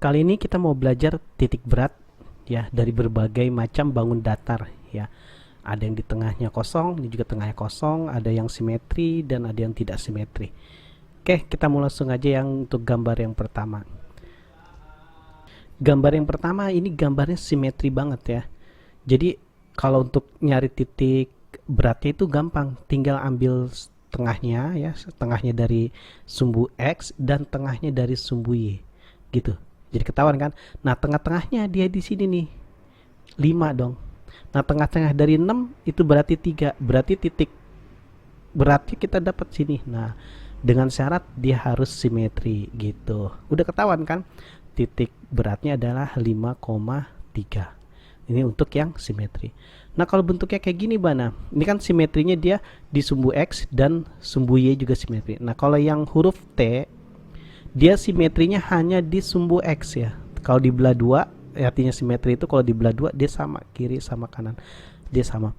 Kali ini kita mau belajar titik berat ya dari berbagai macam bangun datar ya. Ada yang di tengahnya kosong, ini juga tengahnya kosong, ada yang simetri dan ada yang tidak simetri. Oke, kita mau langsung aja yang untuk gambar yang pertama. Gambar yang pertama ini gambarnya simetri banget ya. Jadi kalau untuk nyari titik beratnya itu gampang, tinggal ambil tengahnya ya, tengahnya dari sumbu X dan tengahnya dari sumbu Y gitu. Jadi ketahuan kan. Nah, tengah-tengahnya dia di sini nih 5 dong. Nah, tengah-tengah dari 6 itu berarti 3. Berarti titik beratnya kita dapat sini. Nah, dengan syarat dia harus simetri gitu. Udah ketahuan kan? Titik beratnya adalah 5,3. Ini untuk yang simetri. Nah, kalau bentuknya kayak gini Bana, ini kan simetrinya dia di sumbu X dan sumbu Y juga simetri. Nah, kalau yang huruf T, dia simetrinya hanya di sumbu X ya. Kalau dibelah 2, artinya simetri itu kalau dibelah 2 dia sama, kiri sama kanan. Dia sama.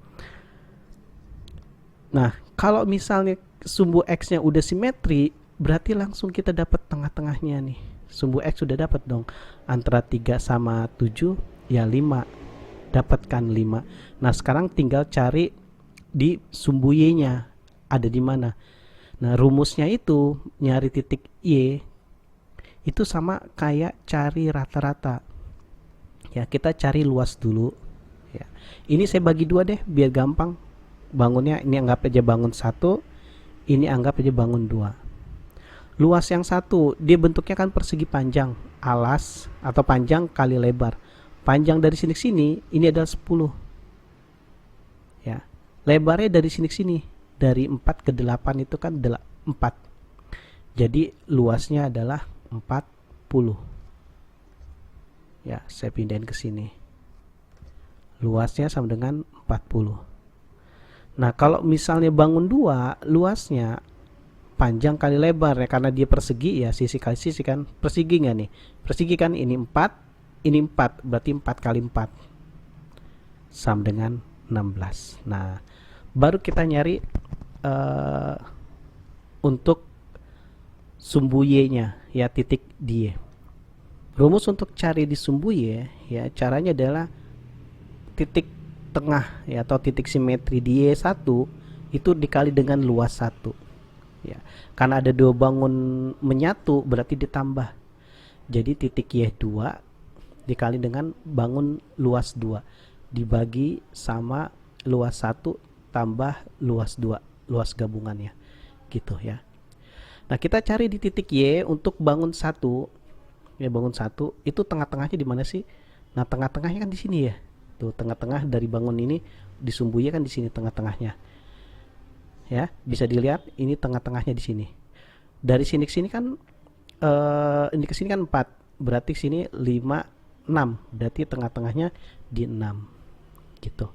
Nah, kalau misalnya sumbu X-nya udah simetri, berarti langsung kita dapat tengah-tengahnya nih. Sumbu X sudah dapat dong. Antara 3 sama 7 ya 5. Dapatkan 5. Nah, sekarang tinggal cari di sumbu Y-nya ada di mana. Nah, rumusnya itu nyari titik Y itu sama kayak cari rata-rata. Ya, kita cari luas dulu. Ya. Ini saya bagi dua deh biar gampang. Bangunnya ini anggap aja bangun 1, ini anggap aja bangun 2. Luas yang satu, dia bentuknya kan persegi panjang, alas atau panjang kali lebar. Panjang dari sini ke sini ini adalah 10. Ya. Lebarnya dari sini ke sini, dari 4 ke 8 itu kan 4. Jadi luasnya adalah 40. Ya, saya pindahin ke sini. Luasnya sama dengan 40. Nah, kalau misalnya bangun 2, luasnya panjang kali lebar ya, karena dia persegi ya, sisi kali sisi kan. Persegi nggak nih? Persegi kan, ini 4, ini 4, berarti 4 kali 4 sama dengan 16. Nah, baru kita nyari untuk sumbu Y-nya ya, titik di Y. Rumus untuk cari di sumbu Y ya, caranya adalah titik tengah ya atau titik simetri di Y1 itu dikali dengan luas 1 ya. Karena ada dua bangun menyatu berarti ditambah. Jadi titik Y2 dikali dengan bangun luas 2 dibagi sama luas 1 tambah luas 2, luas gabungannya gitu ya. Nah, kita cari di titik Y untuk bangun 1 ya, bangun 1 itu tengah-tengahnya di mana sih? Nah, tengah-tengahnya kan di sini ya. Tuh, tengah-tengah dari bangun ini di sumbu Y kan di sini tengah-tengahnya. Ya, bisa dilihat ini tengah-tengahnya di sini. Dari sini ke sini kan ini ke sini kan 4. Berarti sini 5, 6. Berarti tengah-tengahnya di 6. Gitu.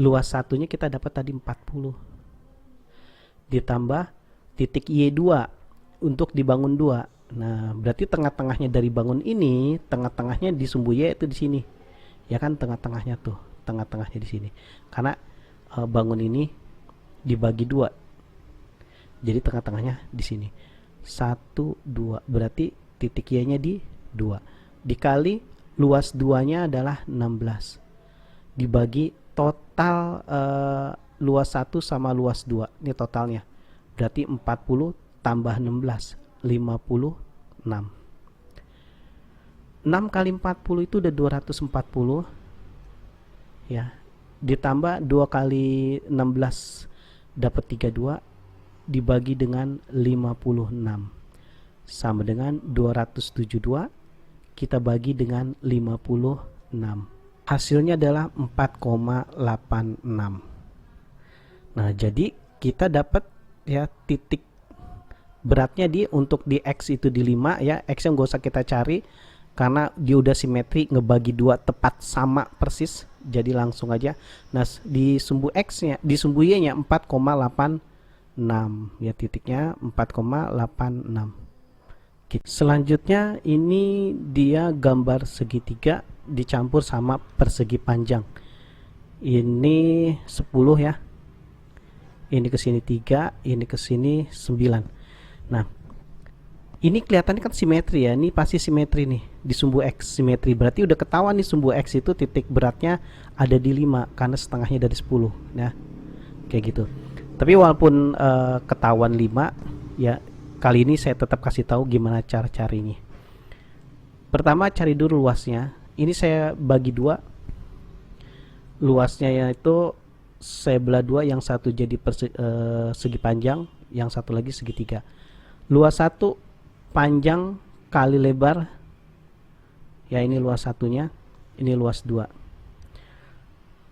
Luas satunya kita dapat tadi 40. Ditambah titik Y2 untuk dibangun 2. Nah, berarti tengah-tengahnya dari bangun ini, tengah-tengahnya di sumbu Y itu di sini. Ya kan, tengah-tengahnya tuh, tengah-tengahnya di sini. Karena bangun ini dibagi 2. Jadi tengah-tengahnya di sini. 1, 2. Berarti titik Y-nya di 2. Dikali luas 2-nya adalah 16. Dibagi total luas 1 sama luas 2. Ini totalnya. Berarti 40 tambah 16, 56. 6 kali 40 itu udah 240 ya. Ditambah 2 kali 16 dapat 32 dibagi dengan 56 sama dengan 272 kita bagi dengan 56. Hasilnya adalah 4,86. Nah, jadi kita dapat ya titik beratnya untuk di X itu di 5 ya. X yang gak usah kita cari karena dia udah simetri, ngebagi 2 tepat sama persis, jadi langsung aja. Nah, di sumbu X-nya, di sumbu Y-nya 4,86 ya, titiknya 4,86. Selanjutnya ini dia gambar segitiga dicampur sama persegi panjang. Ini 10 ya. Ini ke sini 3, ini ke sini 9. Nah, Ini kelihatannya kan simetri ya, ini pasti simetri nih di sumbu X simetri, berarti udah ketahuan nih sumbu X itu titik beratnya ada di 5 karena setengahnya dari 10 ya, kayak gitu. Tapi walaupun ketahuan 5 ya, kali ini saya tetap kasih tahu gimana cara carinya. Pertama cari dulu luasnya, ini saya bagi dua, luasnya yaitu saya belah dua, yang satu jadi segi panjang, yang satu lagi segitiga. Luas 1 panjang kali lebar ya, ini luas satunya, ini luas 2.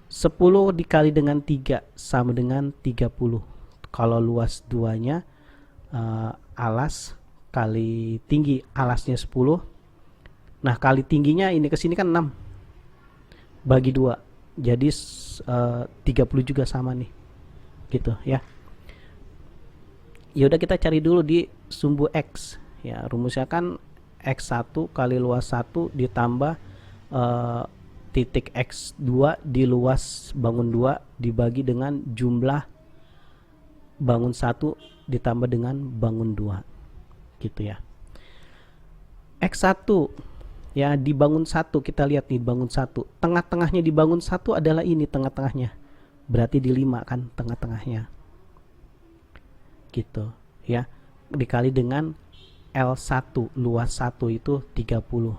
10 dikali dengan 3 sama dengan 30. Kalau luas 2 nya alas kali tinggi, alasnya 10. Nah kali tingginya ini ke sini kan 6, bagi 2 jadi 30 juga sama nih gitu ya. Ya udah, kita cari dulu di sumbu X ya, rumusnya kan X1 kali luas 1 ditambah titik X2 di luas bangun 2 dibagi dengan jumlah bangun 1 ditambah dengan bangun 2 gitu ya. X1 ya di bangun 1, kita lihat nih bangun 1, tengah-tengahnya di bangun 1 adalah ini tengah-tengahnya, berarti di 5 kan tengah-tengahnya gitu ya, dikali dengan L1 luas 1 itu 30.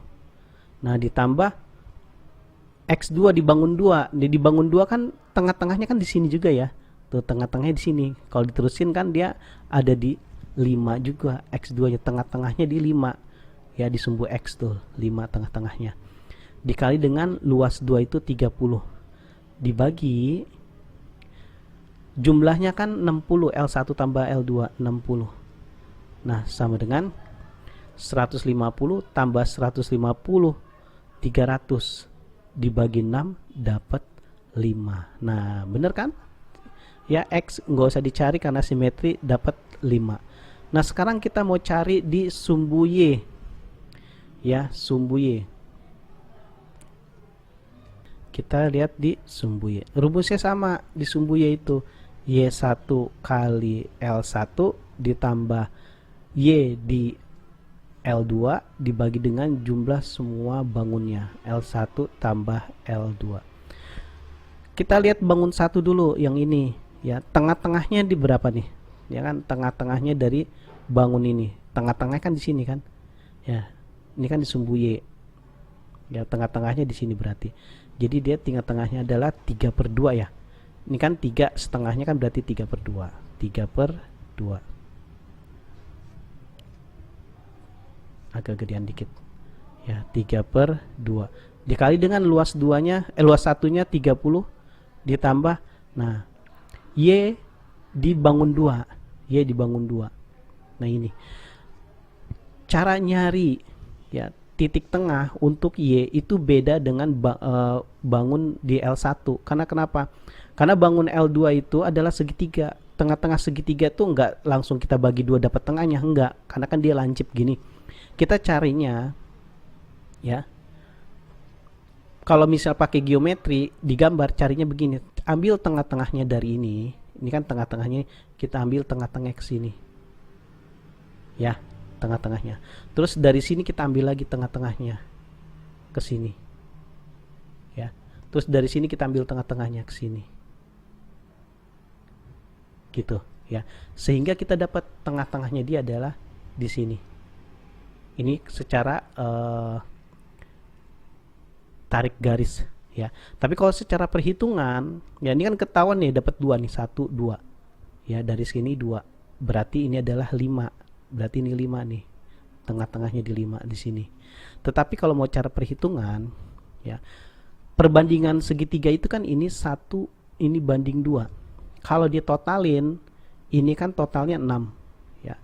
Nah ditambah X2 dibangun 2, dibangun 2 kan tengah-tengahnya kan di sini juga ya, tuh tengah-tengahnya di sini. Kalau diterusin kan dia ada di 5 juga, X2 nya tengah-tengahnya di 5 ya, di sumbu X tuh 5 tengah-tengahnya, dikali dengan luas 2 itu 30, dibagi jumlahnya kan 60, L1 tambah L2 60. Nah sama dengan 150 tambah 150 300 dibagi 6 dapat 5. Nah bener kan ya, X nggak usah dicari karena simetri, dapat 5. Nah sekarang kita mau cari di sumbu Y ya, sumbu Y. Kita lihat di sumbu Y, rumusnya sama di sumbu Y itu Y1 kali L1 ditambah Y di L2 dibagi dengan jumlah semua bangunnya, L1 tambah L2. Kita lihat bangun 1 dulu, yang ini ya, tengah-tengahnya di berapa nih ya kan, tengah-tengahnya dari bangun ini, tengah-tengah kan di sini kan ya, ini kan di sumbu Y ya, tengah-tengahnya di sini, berarti jadi dia tengah-tengahnya adalah 3/2 ya, ini kan 3 setengahnya kan berarti 3/2, 3/2 agak gedean dikit ya, 3/2 dikali dengan luas 2 nya luas 1 nya 30 ditambah, nah Y dibangun 2, Y dibangun 2. Nah ini cara nyari ya titik tengah untuk Y itu beda dengan bangun di L1. Karena kenapa? Karena bangun L2 itu adalah segitiga, tengah-tengah segitiga tuh enggak langsung kita bagi 2 dapat tengahnya, enggak, karena kan dia lancip gini. Kita carinya ya, kalau misal pakai geometri digambar, carinya begini, ambil tengah-tengahnya dari ini kan tengah-tengahnya, kita ambil tengah-tengah ke sini ya, tengah-tengahnya, terus dari sini kita ambil lagi tengah-tengahnya ke sini ya, terus dari sini kita ambil tengah-tengahnya ke sini gitu ya, sehingga kita dapat tengah-tengahnya dia adalah di sini. Ini secara tarik garis ya. Tapi kalau secara perhitungan ya, ini kan ketahuan nih dapat 2 nih, 1 2 ya, dari sini 2 berarti ini adalah 5, berarti ini 5 nih, tengah-tengahnya di 5 di sini. Tetapi kalau mau cara perhitungan ya, perbandingan segitiga itu kan ini 1 ini banding 2, kalau ditotalin ini kan totalnya 6 ya,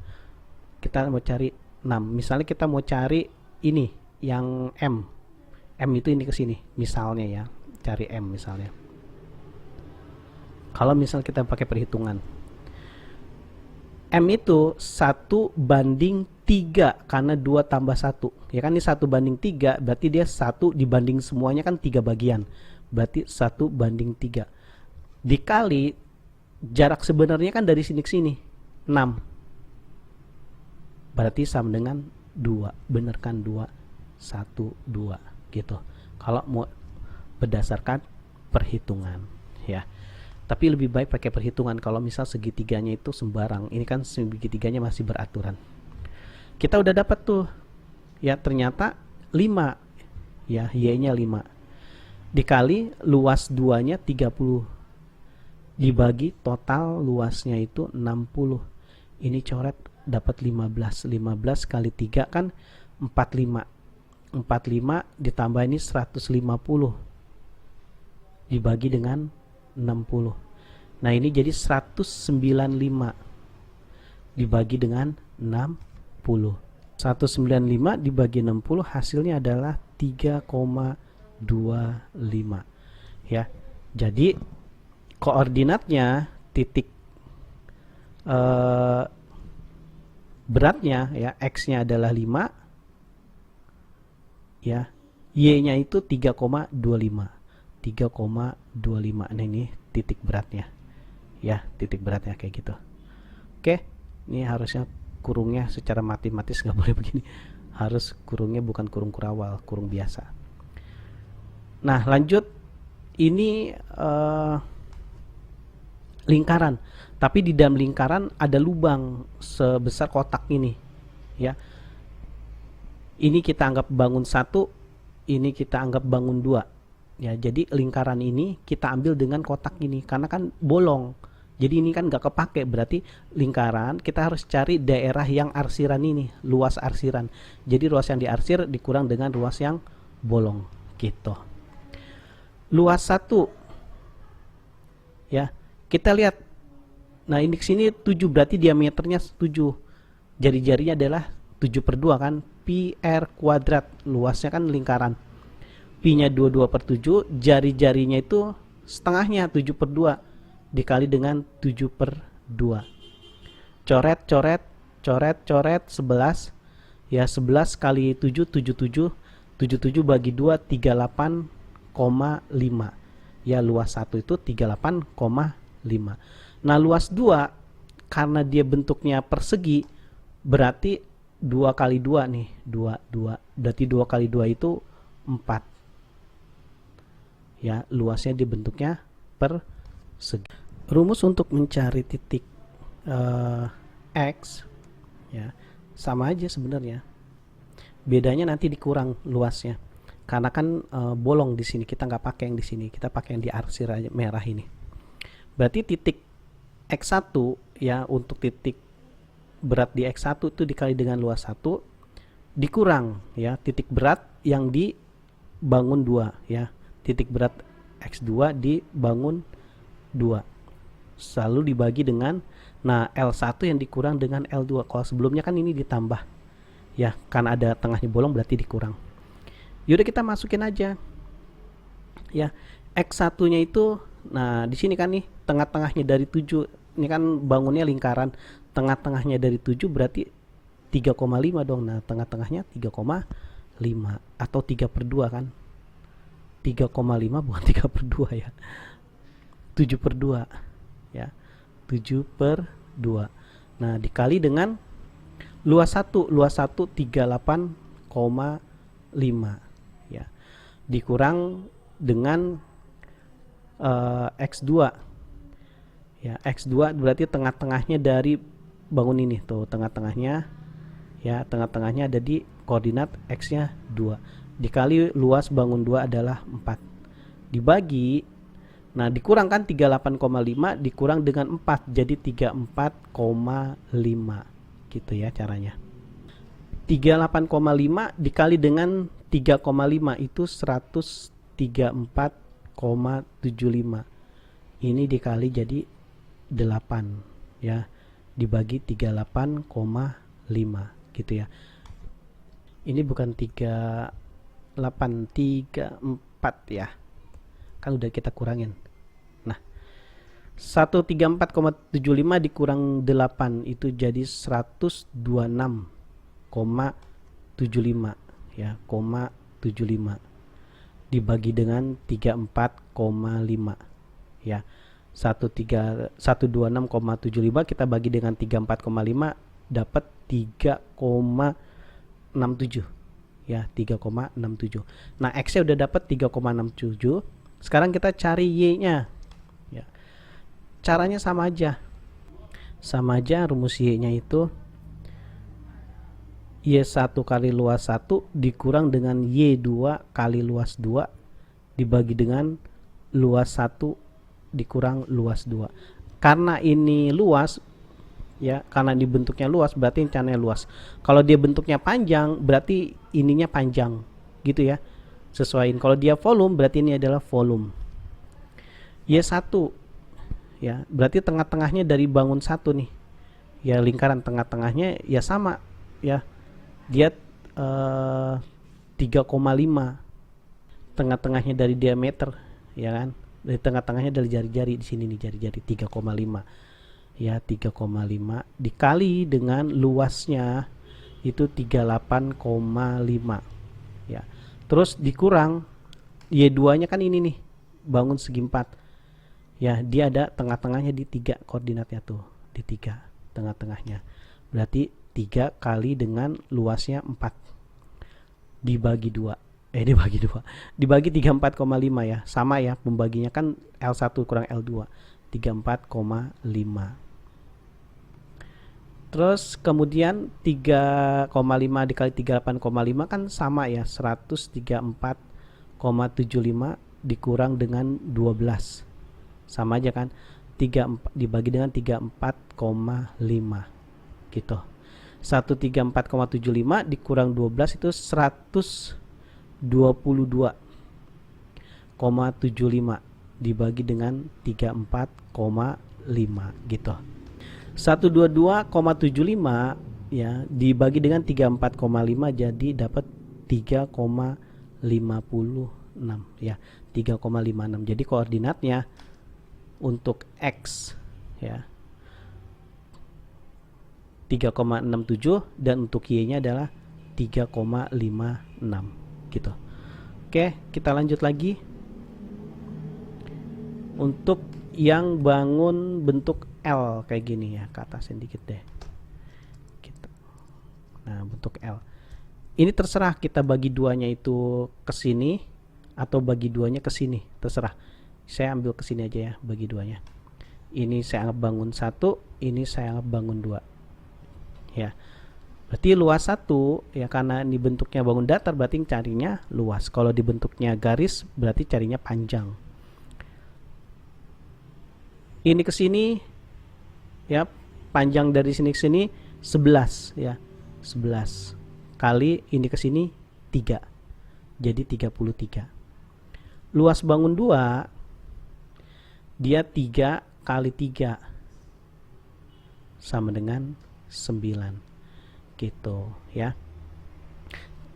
kita mau cari 6. Misalnya kita mau cari ini yang M itu ini ke sini misalnya ya, cari M misalnya. Kalau misal kita pakai perhitungan, M itu 1 banding 3 karena 2 tambah 1 ya kan, ini 1 banding 3 berarti dia 1 dibanding semuanya kan 3 bagian, berarti 1 banding 3 dikali jarak sebenarnya kan dari sini ke sini 6, berarti sama dengan 2. Bener kan? 2 1 2 gitu kalau mau berdasarkan perhitungan ya. Tapi lebih baik pakai perhitungan kalau misal segitiganya itu sembarang. Ini kan segitiganya masih beraturan. Kita udah dapat tuh ya, ternyata 5 ya, y-nya 5 dikali luas 2-nya 30 dibagi total luasnya itu 60. Ini coret dapat 15. 15 kali 3 kan 45. 45 ditambah ini 150 dibagi dengan 60. Nah ini jadi 195 dibagi dengan 60. 195 dibagi 60 hasilnya adalah 3,25 ya. Jadi koordinatnya titik beratnya ya, x-nya adalah 5 ya, y-nya itu 3,25. 3,25. Nah ini titik beratnya ya, titik beratnya kayak gitu. Oke, ini harusnya kurungnya secara matematis nggak boleh begini, harus kurungnya bukan kurung kurawal, kurung biasa. Nah lanjut, ini lingkaran, tapi di dalam lingkaran ada lubang sebesar kotak ini ya. Ini kita anggap bangun 1, ini kita anggap bangun 2 ya. Jadi lingkaran ini kita ambil dengan kotak ini karena kan bolong, jadi ini kan nggak kepake. Berarti lingkaran kita harus cari daerah yang arsiran ini, luas arsiran. Jadi luas yang diarsir dikurang dengan luas yang bolong gitu. Luas 1 ya, kita lihat. Nah ini sini 7 berarti diameternya 7, jari-jarinya adalah 7/2 kan, pi r kuadrat. Luasnya kan lingkaran, pi-nya 22/7, jari-jarinya itu setengahnya 7/2 dikali dengan 7/2. Coret, coret, coret, coret 11 ya, 11 kali 7 77, 77 bagi 2 38,5 ya. Luas 1 itu 38,5. Nah luas 2 karena dia bentuknya persegi, berarti 2 kali 2 nih, 2 berarti 2 kali 2 itu 4 ya. Luasnya dibentuknya persegi. Rumus untuk mencari titik X ya sama aja sebenarnya, bedanya nanti dikurang luasnya karena kan bolong di sini, kita nggak pakai yang di sini, kita pakai yang di arsir aja merah ini. Berarti titik X1 ya, untuk titik berat di X1 itu dikali dengan luas 1 dikurang ya titik berat yang dibangun 2 ya, titik berat X2 dibangun 2 selalu dibagi dengan, nah L1 yang dikurang dengan L2. Kalau sebelumnya kan ini ditambah ya, kan ada tengahnya bolong berarti dikurang. Yaudah kita masukin aja ya, X1 nya itu, nah di sini kan nih tengah-tengahnya dari 7, ini kan bangunnya lingkaran, tengah-tengahnya dari 7 berarti 3,5 dong. Nah tengah-tengahnya 3,5 atau 3/2 kan, 3,5 bukan 3/2 ya, 7/2 ya, 7/2. Nah dikali dengan luas 1, luas 1 38,5 ya, dikurang dengan X2 ya. X2 berarti tengah-tengahnya dari bangun ini tuh, tengah-tengahnya ya, tengah-tengahnya ada di koordinat X nya 2 dikali luas bangun 2 adalah 4 dibagi, nah dikurangkan 38,5 dikurang dengan 4 jadi 34,5 gitu ya caranya. 38,5 dikali dengan 3,5 itu 134,75, ini dikali jadi 8 ya, dibagi 38,5 gitu ya. Ini bukan 38, 34 ya, kan udah kita kurangin. Nah 134,75 dikurang 8 itu jadi 126,75 ya, 75 dibagi dengan 34,5 ya. 126,75 kita bagi dengan 34,5 dapat 3,67 ya, 3,67. Nah, X-nya udah dapat 3,67. Sekarang kita cari Y-nya. Ya. Caranya sama aja. Sama aja, rumus Y-nya itu Y1 kali luas 1 dikurang dengan Y2 kali luas 2 dibagi dengan luas 1 dikurang luas 2. Karena ini luas ya, karena ini bentuknya luas berarti ini channelnya luas. Kalau dia bentuknya panjang berarti ininya panjang gitu ya, sesuaiin. Kalau dia volume berarti ini adalah volume. Y1 ya, berarti tengah-tengahnya dari bangun 1 nih ya, lingkaran tengah-tengahnya ya sama ya, dia 3,5, tengah-tengahnya dari diameter ya kan, dari tengah-tengahnya dari jari-jari di sini nih, jari-jari 3,5 ya, 3,5 dikali dengan luasnya itu 38,5 ya, terus dikurang Y2 nya kan ini nih, bangun segi 4 ya, dia ada tengah-tengahnya di 3 koordinatnya tuh, di 3 tengah-tengahnya, berarti 3 kali dengan luasnya 4 dibagi 2 dibagi 34,5 ya, sama ya pembaginya kan L1 kurang L2, 34,5. Terus kemudian 3,5 dikali 38,5 kan sama ya, 134,75 dikurang dengan 12 sama aja kan, 3 dibagi dengan 34,5 gitu. 134,75 dikurang 12 itu 122,75 dibagi dengan 34,5 gitu. 122,75 ya dibagi dengan 34,5 jadi dapat 3,56 ya, 3,56. Jadi koordinatnya untuk X ya 3,67 dan untuk Y-nya adalah 3,56 gitu. Oke, kita lanjut lagi. Untuk yang bangun bentuk L kayak gini ya, ke atasin dikit deh. Nah, bentuk L. Ini terserah kita bagi duanya itu ke sini atau bagi duanya ke sini, terserah. Saya ambil ke sini aja ya, bagi duanya. Ini saya anggap bangun 1, ini saya anggap bangun 2. Ya. Berarti luas 1 ya, karena ini bentuknya bangun datar berarti carinya luas. Kalau dibentuknya garis berarti carinya panjang. Ini ke sini ya, panjang dari sini ke sini 11 ya. 11 kali ini ke sini 3. Jadi 33. Luas bangun 2 dia 3 kali 3 sama dengan 9 gitu ya.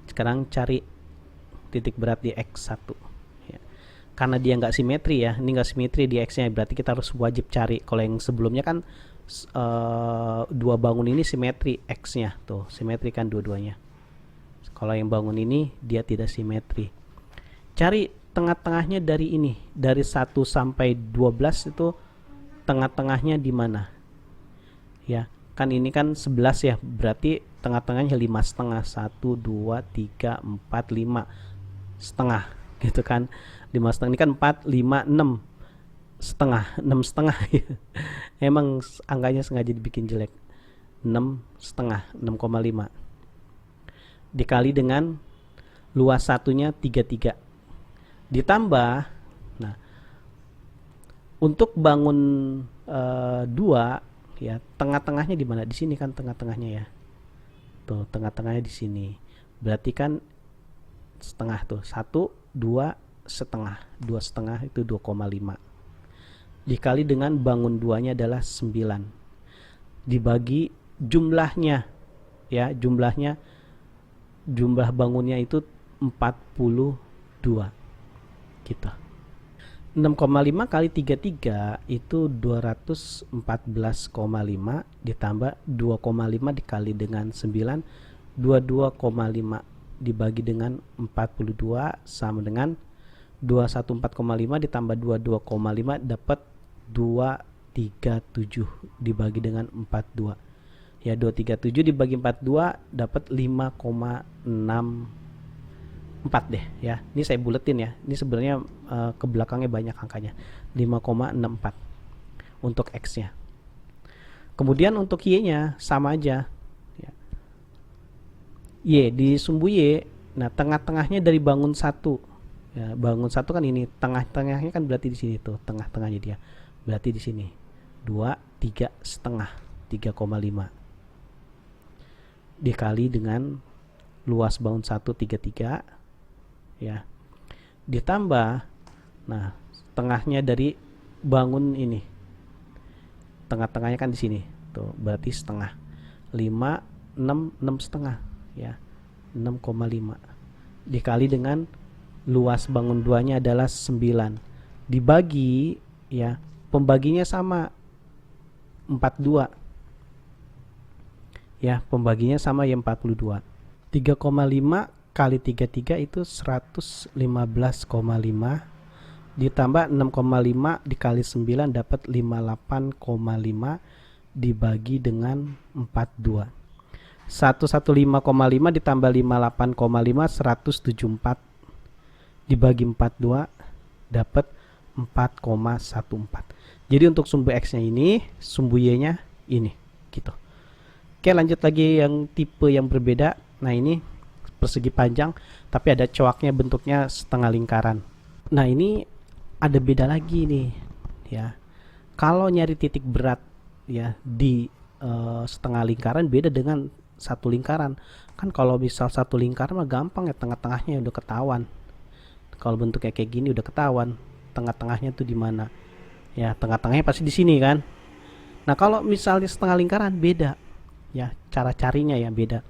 Sekarang cari titik berat di X1 ya. Karena dia nggak simetri ya, ini nggak simetri di X nya, berarti kita harus wajib cari. Kalau yang sebelumnya kan dua bangun ini simetri X nya tuh, simetri kan dua-duanya. Kalau yang bangun ini dia tidak simetri. Cari tengah-tengahnya dari ini, dari 1 sampai 12 itu tengah-tengahnya di mana ya, kan ini kan 11 ya, berarti tengah-tengahnya 5,5, 1, 2, 3, 4, 5 setengah gitu kan, 5,5 ini kan 4, 5, 6 setengah, 6 setengah emang angkanya sengaja dibikin jelek, 6 setengah, 6,5 dikali dengan luas satunya 33 ditambah, nah untuk bangun 2 ya, tengah-tengahnya di mana? Di sini kan tengah-tengahnya ya. Tuh, tengah-tengahnya di sini. Berarti kan setengah tuh. 1, 2 setengah. 2 setengah itu 2,5. Dikali dengan bangun 2-nya adalah 9. Dibagi jumlahnya ya, jumlah bangunnya itu 42 gitu. 6,5 kali 33 itu 214,5 ditambah 2,5 dikali dengan 9, 22,5 dibagi dengan 42 sama dengan 214,5 ditambah 22,5 dapat 237 dibagi dengan 42 Ya 237 dibagi 42 dapat 5,64 deh ya. Ini saya buletin ya. Ini sebenarnya ke belakangnya banyak angkanya. 5,64 untuk X-nya. Kemudian untuk Y-nya sama aja. Ya. Y di sumbu Y, nah tengah-tengahnya dari bangun 1. Ya, bangun 1 kan ini, tengah-tengahnya kan berarti di sini tuh, tengah-tengahnya dia. Berarti di sini. 2, 3 setengah, 3,5. Dikali dengan luas bangun 1 33 ya. Ditambah nah, tengahnya dari bangun ini. Tengah-tengahnya kan di sini. Tuh, berarti setengah. 5 6 setengah ya. 6,5 dikali dengan luas bangun 2-nya adalah 9. Dibagi ya, pembaginya sama 42. Ya, pembaginya sama ya 42. 3,5 kali 33 itu 115,5 ditambah 6,5 dikali 9 dapat 58,5 dibagi dengan 42. 115,5 ditambah 58,5 174 dibagi 42 dapat 4,14. Jadi untuk sumbu X-nya ini, sumbu Y-nya ini gitu. Oke, lanjut lagi yang tipe yang berbeda. Nah, ini persegi panjang tapi ada coaknya, bentuknya setengah lingkaran. Nah, ini ada beda lagi nih ya. Kalau nyari titik berat ya di setengah lingkaran beda dengan satu lingkaran. Kan kalau misal satu lingkaran mah gampang ya, tengah-tengahnya udah ketahuan. Kalau bentuknya kayak gini udah ketahuan tengah-tengahnya tuh di mana. Ya, tengah-tengahnya pasti di sini kan. Nah, kalau misalnya setengah lingkaran beda. Ya, cara carinya ya beda.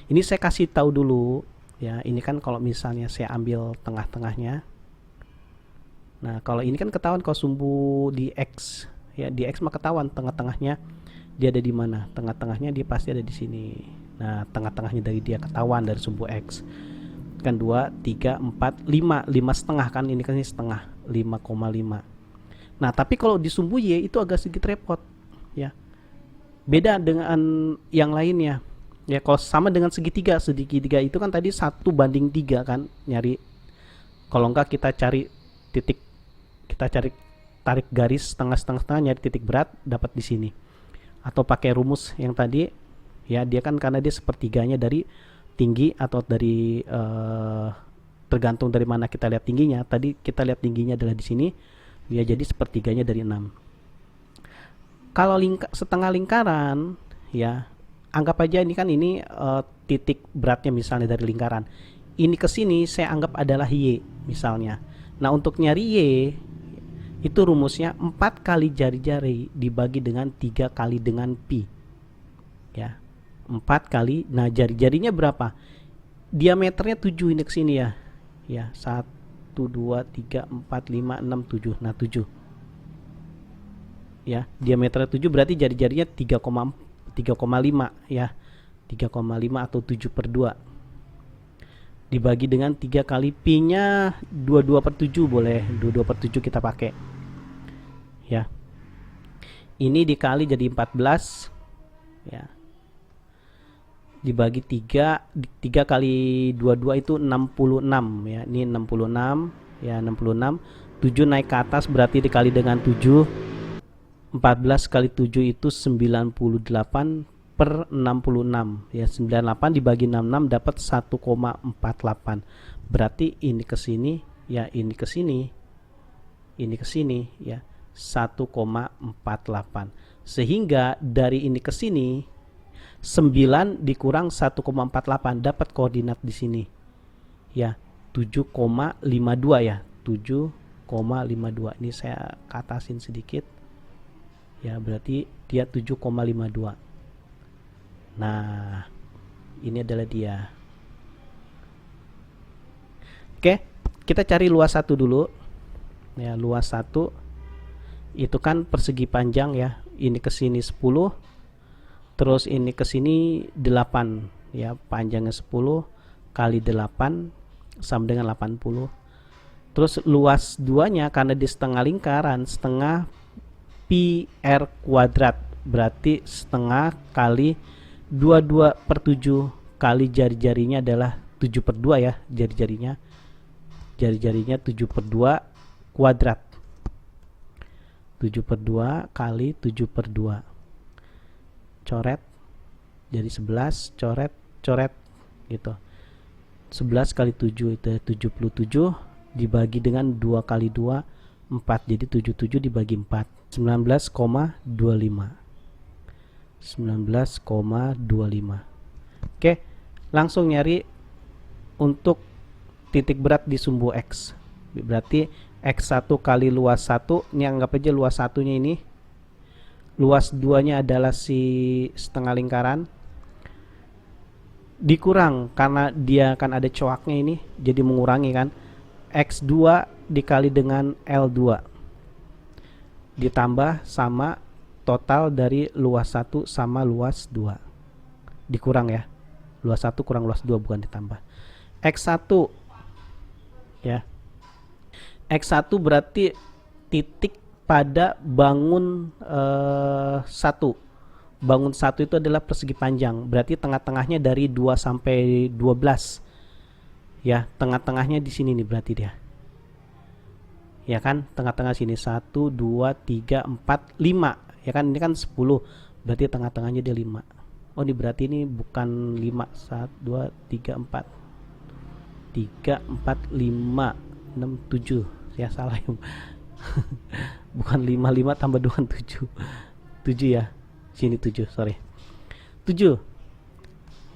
Ini saya kasih tahu dulu ya. Ini kan kalau misalnya saya ambil tengah-tengahnya. Nah, kalau ini kan ketahuan kalau sumbu di X ya, di X mah ketahuan tengah-tengahnya dia ada di mana. Tengah-tengahnya dia pasti ada di sini. Nah, tengah-tengahnya dari dia ketahuan dari sumbu X. Kan 2, 3, 4, 5 setengah kan, ini kan ini setengah 5,5. Nah, tapi kalau di sumbu Y itu agak sedikit repot ya. Beda dengan yang lainnya. Ya, kalau sama dengan segitiga itu kan tadi 1:3 kan nyari. Kalau enggak kita cari titik, kita cari tarik garis setengah nyari titik berat dapat di sini. Atau pakai rumus yang tadi ya, dia kan karena dia sepertiganya dari tinggi atau dari tergantung dari mana kita lihat tingginya. Tadi kita lihat tingginya adalah di sini. Dia jadi sepertiganya dari 6. Kalau setengah lingkaran ya, anggap aja ini kan ini titik beratnya misalnya dari lingkaran. Ini ke sini saya anggap adalah Y misalnya. Nah, untuk nyari Y itu rumusnya 4 kali jari-jari dibagi dengan 3 kali dengan pi. Ya. 4 kali. Nah, jari-jarinya berapa? Diameternya 7 ini ke sini ya. Ya, 1 2 3 4 5 6 7. Nah, 7. Ya, diameternya 7 berarti jari-jarinya 3,5 ya. 3,5 atau 7/2. Dibagi dengan 3 kali pi-nya 22/7 boleh. 22/7 kita pakai. Ya. Ini dikali jadi 14 ya. Dibagi 3 kali 22 itu 66 ya. Ini 66 ya, 66. 7 naik ke atas berarti dikali dengan 7. 14 kali 7 itu 98/66 ya. 98 dibagi 66 dapat 1,48. Berarti ini ke sini ya, ini ke sini, ini ke sini ya, 1,48. Sehingga dari ini ke sini 9 dikurang 1,48 dapat koordinat di sini ya, 7,52 ya, 7,52. Ini saya katasin sedikit ya, berarti dia 7,52. Nah, ini adalah dia. Oke, kita cari luas 1 dulu ya. Luas 1 itu kan persegi panjang ya. Ini ke sini 10, terus ini ke sini 8 ya. Panjangnya 10 kali 8 sama dengan 80. Terus luas 2-nya karena di setengah lingkaran, setengah pi r kuadrat, berarti setengah kali 22/7 kali jari-jarinya adalah 7/2 ya, jari-jarinya 7/2 kuadrat. 7/2 kali 7/2, coret jadi 11, coret gitu. 11 kali 7 itu 77, dibagi dengan 2 kali 2 4, jadi 77 dibagi 4 19,25. Oke, langsung nyari untuk titik berat di sumbu X. Berarti X1 kali luas 1, ini anggap aja luas satunya ini, luas 2 nya adalah si setengah lingkaran, dikurang karena dia akan ada coaknya ini, jadi mengurangi kan, X2 dikali dengan L2 ditambah sama total dari luas 1 sama luas 2, dikurang ya, luas 1 kurang luas 2 bukan ditambah. X1 ya, X1 berarti titik pada bangun 1. Bangun 1 itu adalah persegi panjang, berarti tengah-tengahnya dari 2 sampai 12 ya, tengah-tengahnya di sini nih berarti dia ya kan, tengah-tengah sini 1 2 3 4 5 ya kan, ini kan 10, berarti tengah-tengahnya dia 5. Oh ini berarti ini bukan 5, 1 2 3 4 3 4 5 6 7 ya, salah ya. Bukan 5 tambah 2 7 ya, sini 7, sorry 7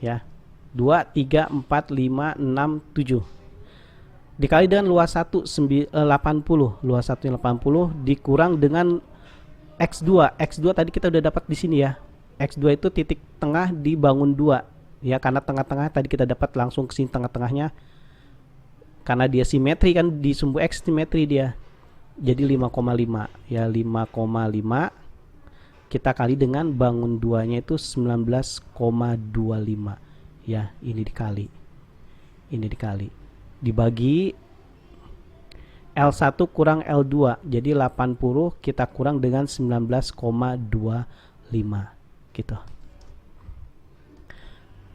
ya, 2 3 4 5 6 7 dikali dengan luas 1 80, luas 1 80 dikurang dengan X2. X2 tadi kita udah dapat di sini ya, X2 itu titik tengah di bangun 2 ya, karena tengah-tengah tadi kita dapat langsung ke sini tengah-tengahnya, karena dia simetri kan, di sumbu X simetri dia, jadi 5,5 ya, 5,5 kita kali dengan bangun 2 nya itu 19,25 ya, ini dikali dibagi L1 kurang L2, jadi 80 kita kurang dengan 19,25 gitu.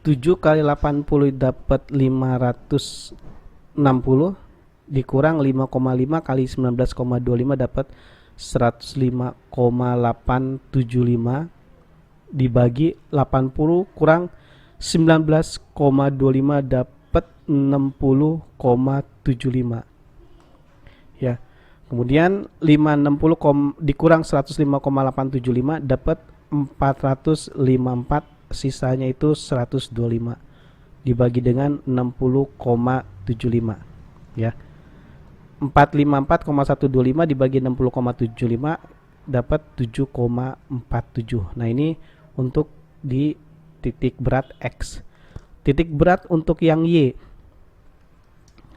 7 kali 80 dapat 560, dikurang 5,5 kali 19,25 dapat 105,875, dibagi 80 kurang 19,25 dapat 60,75 ya. Kemudian 560 dikurang 105,875 dapat 454, sisanya itu 125 dibagi dengan 60,75 ya. 454,125 dibagi 60,75 dapat 7,47. Nah ini untuk di titik berat X. Titik berat untuk yang Y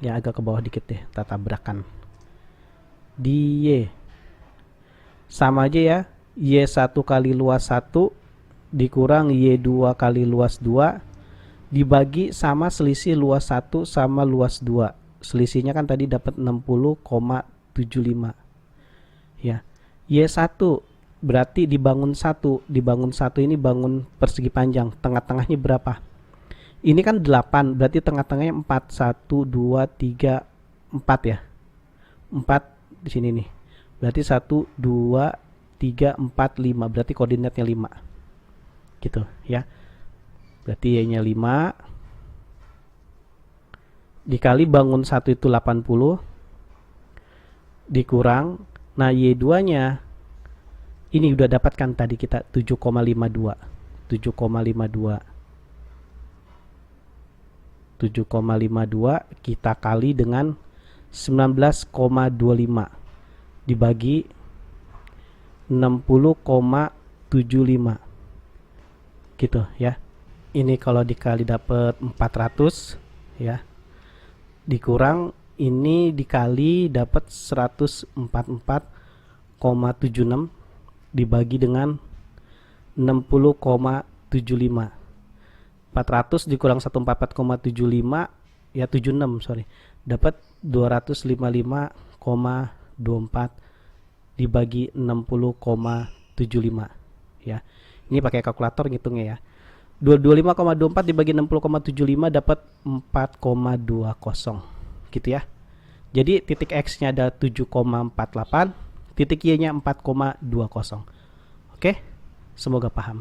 ya, agak ke bawah dikit deh, tata tabrakan di Y sama aja ya, Y1 kali luas 1 dikurang Y2 kali luas 2 dibagi sama selisih luas 1 sama luas 2. Selisihnya kan tadi dapat 60,75 ya. Y1 berarti dibangun 1 ini bangun persegi panjang, tengah-tengahnya berapa? Ini kan 8, berarti tengah-tengahnya 4, 1 2 3 4 ya, 4 di sini nih, berarti 1 2 3 4 5, berarti koordinatnya 5 gitu ya. Berarti Y nya 5 dikali bangun 1 itu 80 dikurang, nah Y2 nya ini udah dapatkan tadi kita 7,52 kita kali dengan 19,25 dibagi 60,75 gitu ya. Ini kalau dikali dapat 400 ya, dikurang ini dikali dapat 144,76 dibagi dengan 60,75. 400 dikurang 144,75 ya 76, sorry, dapat 255,24 dibagi 60,75 ya. Ini pakai kalkulator ngitungnya ya. 225,24 dibagi 60,75 dapat 4,20 gitu ya. Jadi titik X-nya ada 7,48, titik Y-nya 4,20. Oke, semoga paham.